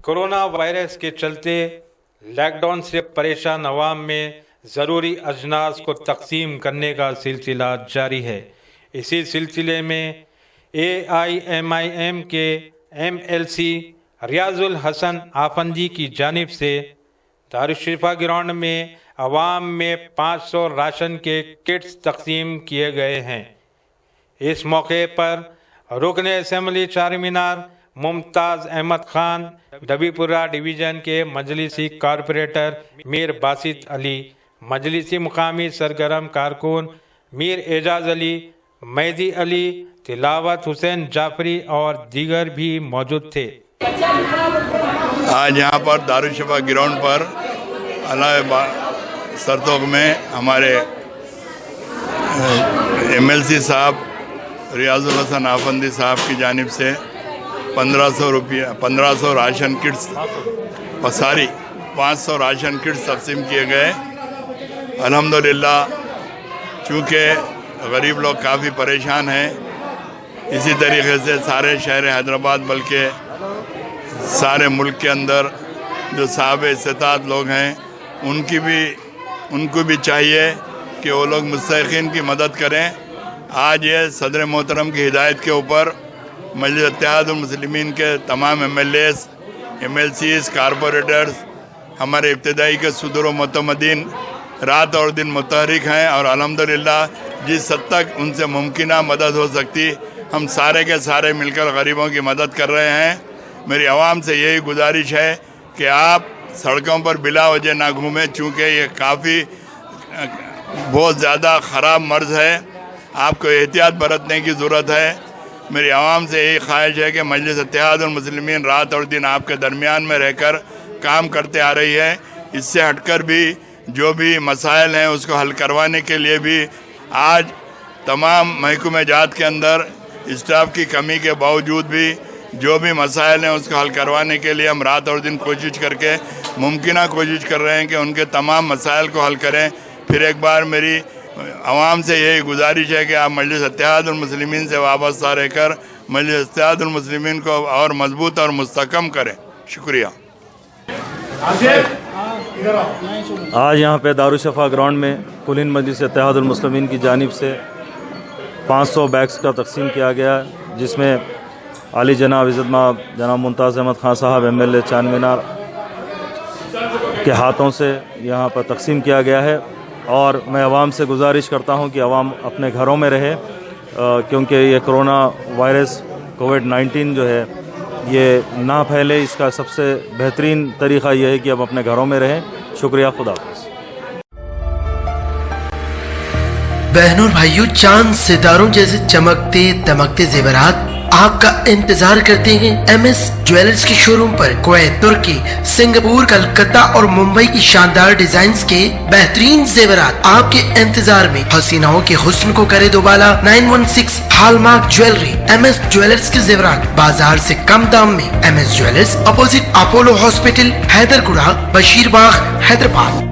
Corona virus के चलते lockdown से परेशान अवाम में ज़रूरी अजनास को तकसीम करने का सिलसिला जारी है। इसी सिलसिले में AIMIM के MLC रियाजुल हसन आफंदी की जानिब से दारुश्शिफा ग्राउंड में अवाम में 500 राशन के किट्स तकसीम किए गए हैं। इस मौके पर रुकन असम्बली चार मीनार मुमताज़ अहमद खान, डबीपुरा डिवीज़न के मजलिसी कॉरपोरेटर मीर बासित अली, मजलिसी मुकामी सरगर्म कारकुन मीर एजाज अली, मेहदी अली, तिलावत हुसैन जाफरी और दीगर भी मौजूद थे। आज यहाँ पर दारुश्शिफा ग्राउंड पर अलावा सरतोग में हमारे MLC साहब रियाजुल हसन आफंदी साहब की जानिब से 1500 राशन किट्स पसारी 500 राशन किट्स तकसीम किए गए। अल्हम्दुलिल्लाह, चूँकि गरीब लोग काफ़ी परेशान हैं, इसी तरीके से सारे शहर हैदराबाद बल्कि सारे मुल्क के अंदर जो साहब इस्तात लोग हैं उनको भी चाहिए कि वो लोग मुस्तहिक़ीन की मदद करें। आज ये सदर मोहतरम की हिदायत के ऊपर मजलिस इत्तेहादुल मुस्लिमीन के तमाम MLAs, MLCs, कारपोरेटर्स, हमारे इब्तिदाई के सदर व मुतमदीन रात और दिन मुतहरिक हैं और अल्हम्दुलिल्लाह जिस हद तक उनसे मुमकिना मदद हो सकती हम सारे के सारे मिलकर गरीबों की मदद कर रहे हैं। मेरी आवाम से यही गुजारिश है कि आप सड़कों पर बिला वजह ना घूमें, चूँकि ये काफ़ी बहुत ज़्यादा ख़राब मर्ज़ है, आपको एहतियात बरतने की ज़रूरत है। मेरी आवाम से यही ख्वाहिश है कि मजलिस इत्तेहादुल मुस्लिमीन रात और दिन आपके दरमियान में रहकर काम करते आ रही है। इससे हटकर भी जो भी मसाइल हैं उसको हल करवाने के लिए भी आज तमाम महकमे जात के अंदर स्टाफ की कमी के बावजूद भी जो भी मसाइल हैं उसको हल करवाने के लिए हम रात और दिन कोशिश करके मुमकिना कोशिश कर रहे हैं कि उनके तमाम मसाइल को हल करें। फिर एक बार मेरी आवाम से यही गुजारिश है कि आप मजलिस इत्तेहादुल मुस्लिमीन से वाबस्ता रहकर मजलिस इत्तेहादुल मुस्लिमीन को और मजबूत और मुस्तकम करें। शुक्रिया। आज यहाँ पे दारुश्शिफा ग्राउंड में कुलीन मजलिस इत्तेहादुल मुस्लिमीन की जानिब से 500 बैग्स का तकसीम किया गया, जिसमें आली जनाब इज़्ज़त माब जनाब मुमताज़ अहमद खान साहब MLA चार मीनार के हाथों से यहाँ पर तकसीम किया गया है। और मैं आवाम से गुजारिश करता हूँ कि आवाम अपने घरों में रहे, क्योंकि ये कोरोना वायरस COVID-19 जो है ये ना फैले, इसका सबसे बेहतरीन तरीक़ा ये है कि अब अपने घरों में रहें। शुक्रिया, खुदा हाफ़िज़। बहनों और भाइयों, चांद सितारों जैसे चमकते दमकते जेवरात आपका इंतजार करते हैं MS ज्वेलर्स के शोरूम पर। कुवैत, तुर्की, सिंगापुर, कलकत्ता और मुंबई की शानदार डिजाइन्स के बेहतरीन जेवरात आपके इंतजार में। हसीनाओं के हुस्न को करे दोबाला 916 हॉलमार्क ज्वेलरी। MS ज्वेलर्स के जेवरात बाजार से कम दाम में। MS jewellers opposite Apollo hospital, Haiderpura, Basheerbagh, Hyderabad.